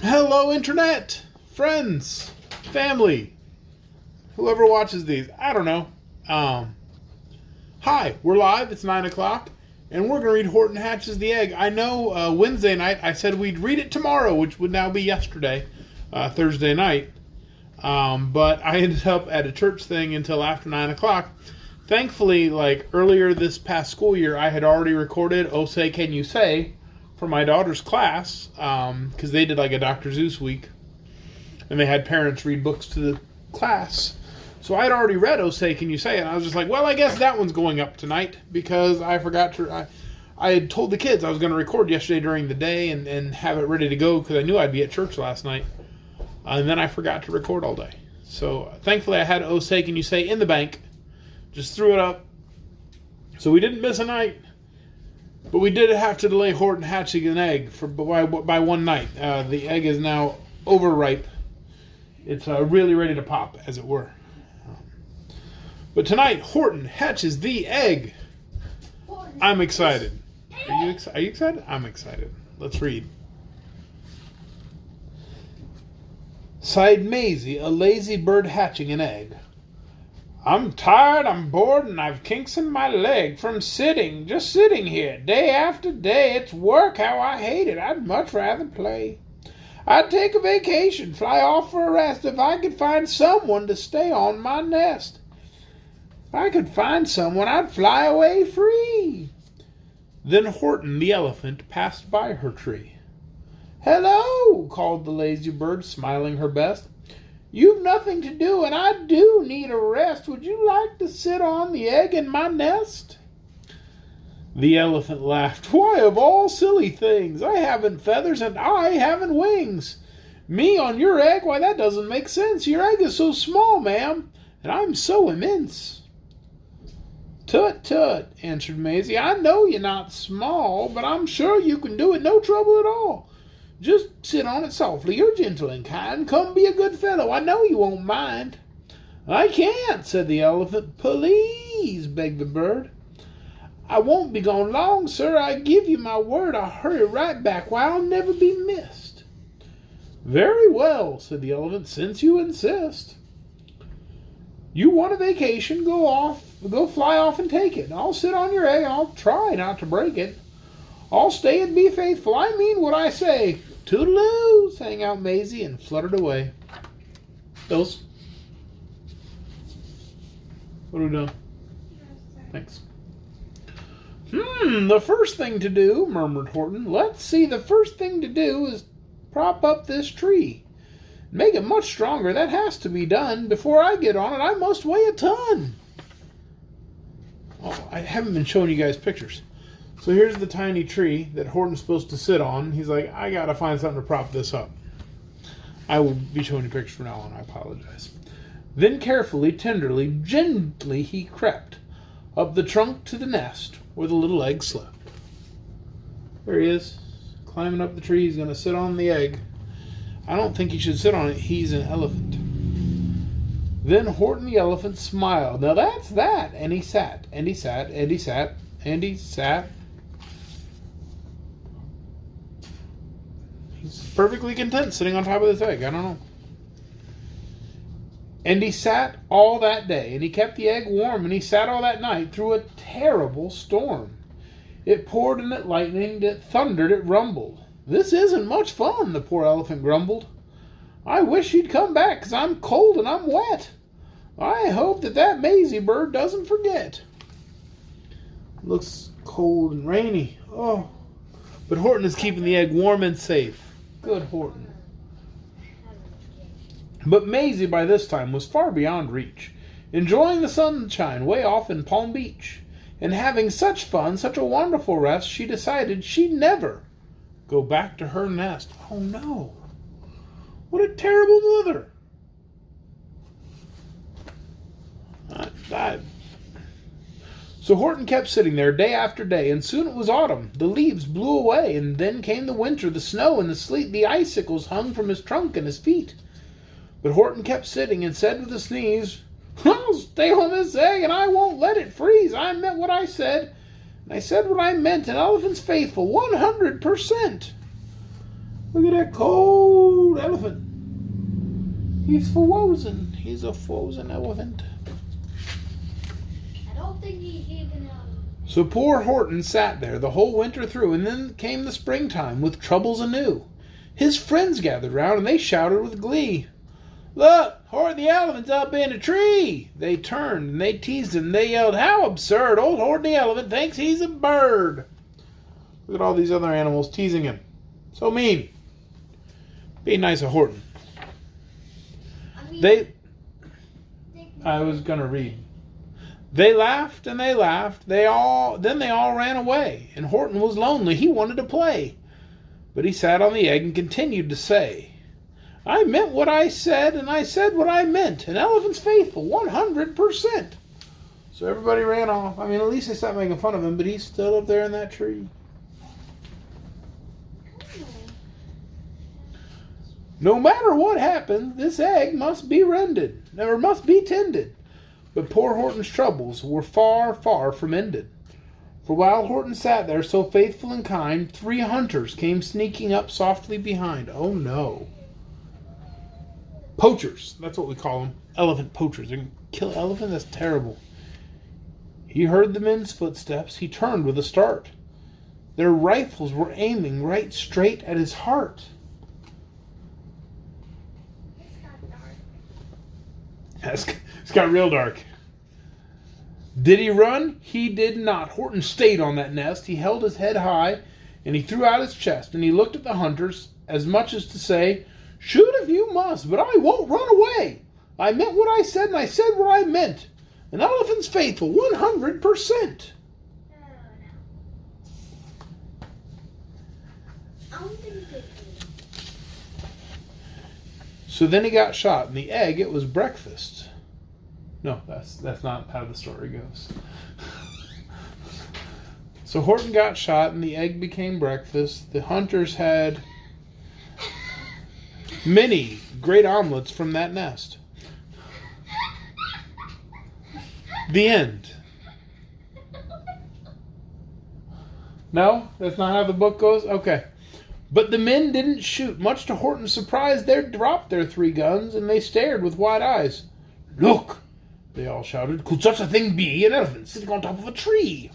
Hello, Internet, friends, family, whoever watches these. I don't know. Hi, we're live. It's 9 o'clock, and we're going to read Horton Hatches The Egg. I know Wednesday night I said we'd read it tomorrow, which would now be yesterday, Thursday night. But I ended up at a church thing until after 9 o'clock. Thankfully, like earlier this past school year, I had already recorded Oh Say Can You Say for my daughter's class, because they did like a Dr. Seuss week, and they had parents read books to the class. So I had already read Oh Say Can You Say, and I was just like, well, I guess that one's going up tonight, because I forgot to, I had told the kids I was going to record yesterday during the day and have it ready to go, because I knew I'd be at church last night, and then I forgot to record all day. So thankfully I had Oh Say Can You Say in the bank, just threw it up, so we didn't miss a night. But we did have to delay Horton hatching an egg by one night. The egg is now overripe. It's really ready to pop, as it were. But tonight, Horton hatches the egg. I'm excited. Are you excited? I'm excited. Let's read. Sighed Maisie, a lazy bird hatching an egg. I'm tired, I'm bored, and I've kinks in my leg from just sitting here, day after day. It's work, how I hate it. I'd much rather play. I'd take a vacation, fly off for a rest, if I could find someone to stay on my nest. If I could find someone, I'd fly away free. Then Horton the elephant passed by her tree. Hello, called the lazy bird, smiling her best. You've nothing to do, and I do need a rest. Would you like to sit on the egg in my nest? The elephant laughed. Why, of all silly things, I haven't feathers and I haven't wings. Me on your egg? Why, that doesn't make sense. Your egg is so small, ma'am, and I'm so immense. Tut, tut, answered Maisie. I know you're not small, but I'm sure you can do it, no trouble at all. Just sit on it softly. You're gentle and kind. Come be a good fellow. I know you won't mind. I can't, said the elephant. Please, begged the bird. I won't be gone long, sir. I give you my word. I'll hurry right back. Why, I'll never be missed. Very well, said the elephant, since you insist. You want a vacation? Go fly off and take it. I'll sit on your egg. I'll try not to break it. I'll stay and be faithful. I mean what I say. Toodaloo, sang out Maisie and fluttered away. Bills? What are we doing? Thanks. The first thing to do, murmured Horton. Let's see, the first thing to do is prop up this tree. Make it much stronger. That has to be done. Before I get on it, I must weigh a ton. Oh, I haven't been showing you guys pictures. So here's the tiny tree that Horton's supposed to sit on. He's like, I gotta find something to prop this up. I will be showing you pictures from now on. I apologize. Then carefully, tenderly, gently he crept up the trunk to the nest where the little egg slept. There he is, climbing up the tree. He's gonna sit on the egg. I don't think he should sit on it. He's an elephant. Then Horton the elephant smiled. Now that's that. And he sat, and he sat, and he sat, and he sat. He's perfectly content sitting on top of this egg. I don't know. And he sat all that day, and he kept the egg warm, and he sat all that night through a terrible storm. It poured and it lightened, it thundered, it rumbled. This isn't much fun, the poor elephant grumbled. I wish he'd come back, 'cause I'm cold and I'm wet. I hope that Maisie bird doesn't forget. Looks cold and rainy. Oh, but Horton is keeping the egg warm and safe. Good Horton. But Maisie by this time was far beyond reach, enjoying the sunshine way off in Palm Beach. And having such fun, such a wonderful rest, she decided she'd never go back to her nest. Oh no. What a terrible mother. So Horton kept sitting there day after day, and soon it was autumn. The leaves blew away, and then came the winter, the snow and the sleet. The icicles hung from his trunk and his feet. But Horton kept sitting and said with a sneeze, I'll stay on this egg, and I won't let it freeze. I meant what I said, and I said what I meant. An elephant's faithful, 100%. Look at that cold elephant. He's frozen. He's a frozen elephant. I don't think he's even So poor Horton sat there the whole winter through, and then came the springtime with troubles anew. His friends gathered round, and they shouted with glee, "Look, Horton the elephant's up in a tree!" They turned, and they teased him, and they yelled, "How absurd! Old Horton the elephant thinks he's a bird!" Look at all these other animals teasing him. So mean. Be nice to Horton. I was going to read. They laughed and they laughed. Then they all ran away. And Horton was lonely. He wanted to play. But he sat on the egg and continued to say, "I meant what I said, and I said what I meant. An elephant's faithful, 100%. So everybody ran off. I mean, at least they stopped making fun of him, but he's still up there in that tree. No matter what happens, this egg must be rended, or must be tended. But poor Horton's troubles were far, far from ended. For while Horton sat there so faithful and kind, 3 hunters came sneaking up softly behind. Oh no. Poachers, that's what we call them. Elephant poachers. They can kill an elephant? That's terrible. He heard the men's footsteps. He turned with a start. Their rifles were aiming right straight at his heart. It's got real dark. Did he run? He did not. Horton stayed on that nest. He held his head high, and he threw out his chest, and he looked at the hunters as much as to say, "Shoot if you must, but I won't run away. I meant what I said, and I said what I meant. An elephant's faithful, 100%. So then he got shot, and the egg, it was breakfast. No, that's not how the story goes. So Horton got shot, and the egg became breakfast. The hunters had many great omelets from that nest. The end. No? That's not how the book goes? Okay. But the men didn't shoot. Much to Horton's surprise, they dropped their 3 guns, and they stared with wide eyes. "Look!" they all shouted. "Could such a thing be? An elephant sitting on top of a tree.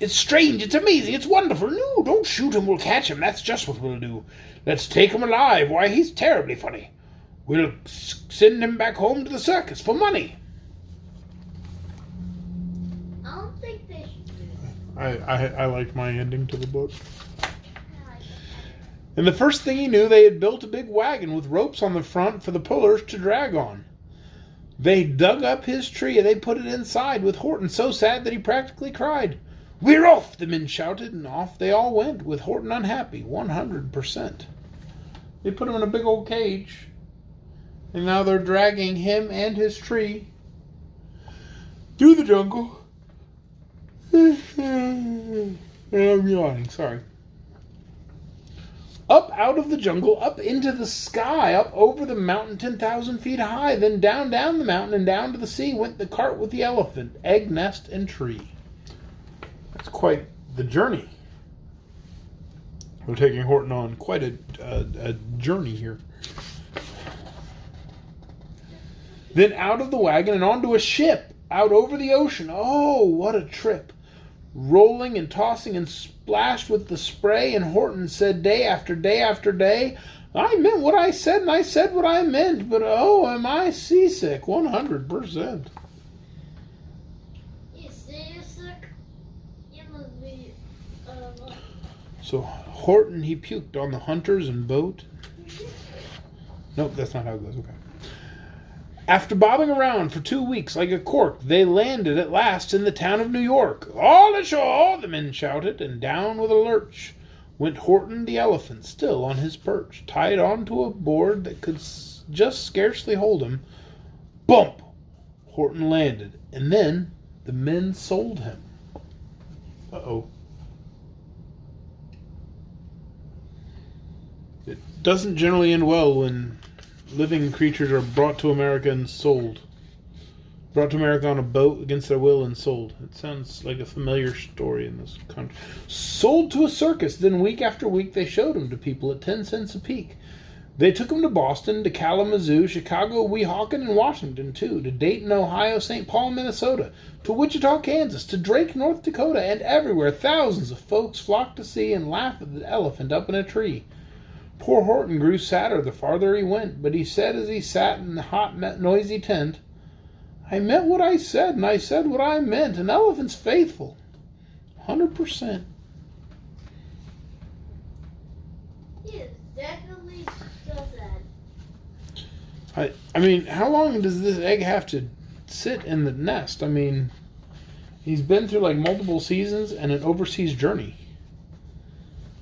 It's strange, it's amazing, it's wonderful. No, don't shoot him, we'll catch him. That's just what we'll do. Let's take him alive. Why, he's terribly funny. We'll send him back home to the circus for money." I don't think they should do I liked my ending to the book. And the first thing he knew, they had built a big wagon with ropes on the front for the pullers to drag on. They dug up his tree and they put it inside, with Horton so sad that he practically cried. "We're off!" the men shouted, and off they all went, with Horton unhappy, 100%. They put him in a big old cage, and now they're dragging him and his tree through the jungle. And I'm yawning, sorry. Up out of the jungle, up into the sky, up over the mountain 10,000 feet high, then down the mountain and down to the sea went the cart with the elephant, egg, nest, and tree. That's quite the journey. We're taking Horton on quite a journey here. Then out of the wagon and onto a ship, out over the ocean. Oh, what a trip. Rolling and tossing and splashed with the spray, and Horton said day after day after day, "I meant what I said, and I said what I meant, but oh, am I seasick, 100%. You seasick? You must be, So Horton, he puked on the hunters and boat. Nope, that's not how it goes, okay. After bobbing around for 2 weeks like a cork, they landed at last in the town of New York. "All ashore!" the men shouted, and down with a lurch went Horton the elephant, still on his perch, tied onto a board that could just scarcely hold him. Bump! Horton landed, and then the men sold him. Uh-oh. It doesn't generally end well when living creatures are brought to America and sold. Brought to America on a boat against their will and sold. It sounds like a familiar story in this country. Sold to a circus, then week after week they showed them to people at 10 cents a peek. They took him to Boston, to Kalamazoo, Chicago, Weehawken, and Washington, too, to Dayton, Ohio, St. Paul, Minnesota, to Wichita, Kansas, to Drake, North Dakota, and everywhere thousands of folks flocked to see and laugh at the elephant up in a tree. Poor Horton grew sadder the farther he went, but he said as he sat in the hot, noisy tent, "I meant what I said, and I said what I meant. An elephant's faithful. 100%. He is definitely so sad. I mean, how long does this egg have to sit in the nest? I mean, he's been through like multiple seasons and an overseas journey.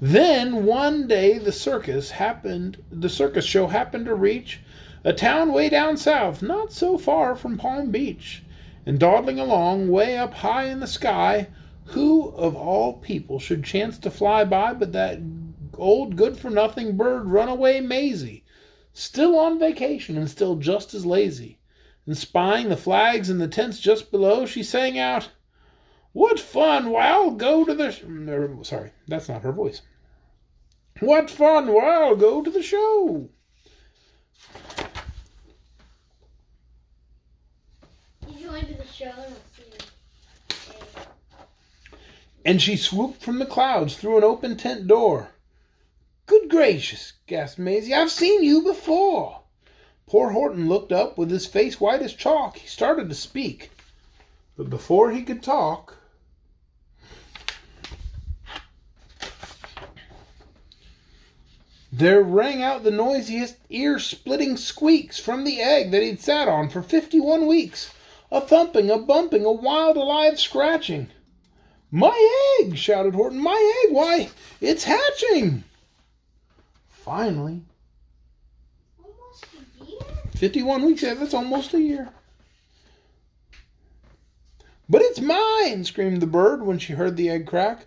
Then one day the circus show happened to reach a town way down south, not so far from Palm Beach. And dawdling along way up high in the sky, who of all people should chance to fly by but that old good-for-nothing bird Runaway Maisie, still on vacation and still just as lazy. And spying the flags in the tents just below, she sang out, "What fun, I'll go to the..." Sorry, that's not her voice. "What fun, I'll go to the show." He's going to the show and see. And she swooped from the clouds through an open tent door. "Good gracious," gasped Maisie, "I've seen you before." Poor Horton looked up with his face white as chalk. He started to speak, but before he could talk, there rang out the noisiest, ear-splitting squeaks from the egg that he'd sat on for 51 weeks. A thumping, a bumping, a wild, alive scratching. "My egg!" shouted Horton. "My egg! Why, it's hatching!" Finally. Almost a year? 51 weeks, yeah, that's almost a year. "But it's mine!" screamed the bird when she heard the egg crack.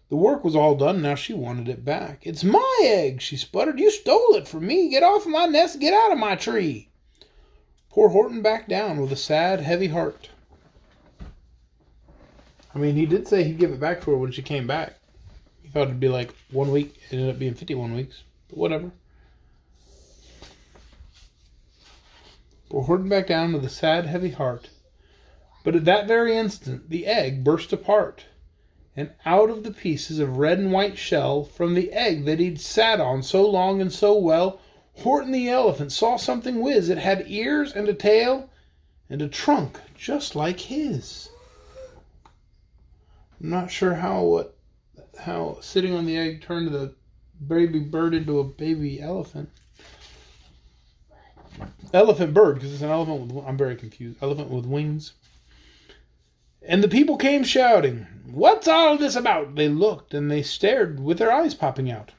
The work was all done, now she wanted it back. "It's my egg," she sputtered. "You stole it from me. Get off my nest, get out of my tree." Poor Horton backed down with a sad, heavy heart. I mean, he did say he'd give it back to her when she came back. He thought it'd be like 1 week. It ended up being 51 weeks. But whatever. Poor Horton backed down with a sad, heavy heart. But at that very instant, the egg burst apart. And out of the pieces of red and white shell from the egg that he'd sat on so long and so well, Horton the elephant saw something whiz. It had ears and a tail and a trunk just like his. I'm not sure how sitting on the egg turned the baby bird into a baby elephant. Elephant bird, because it's an elephant with... I'm very confused. Elephant with wings. And the people came shouting, "What's all this about?" They looked and they stared with their eyes popping out.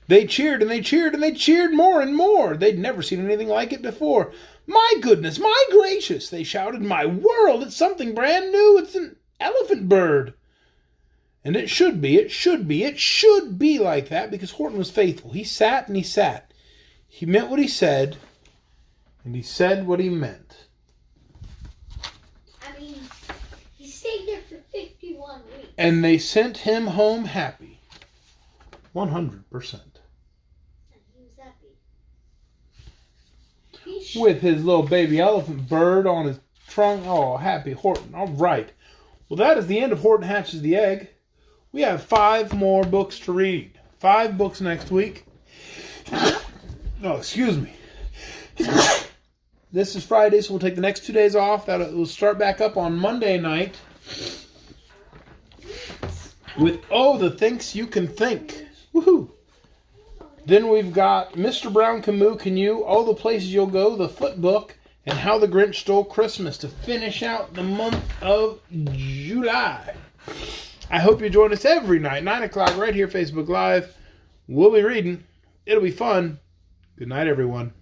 They cheered and they cheered and they cheered more and more. They'd never seen anything like it before. "My goodness, my gracious," they shouted. "My world, it's something brand new. It's an elephant bird." And it should be like that, because Horton was faithful. He sat and he sat. He meant what he said, and he said what he meant. I mean, he stayed there for 51 weeks. And they sent him home happy. 100%. And he was happy. With his little baby elephant bird on his trunk. Oh, happy Horton. All right. Well, that is the end of Horton Hatches the Egg. We have 5 more books to read. 5 books next week. Oh, excuse me. This is Friday, so we'll take the next 2 days off. That will start back up on Monday night with the Thinks You Can Think. Woohoo! Then we've got Mr. Brown Can You, All the Places You'll Go, the Foot Book, and How the Grinch Stole Christmas to finish out the month of July. I hope you join us every night, 9 o'clock, right here, Facebook Live. We'll be reading. It'll be fun. Good night, everyone.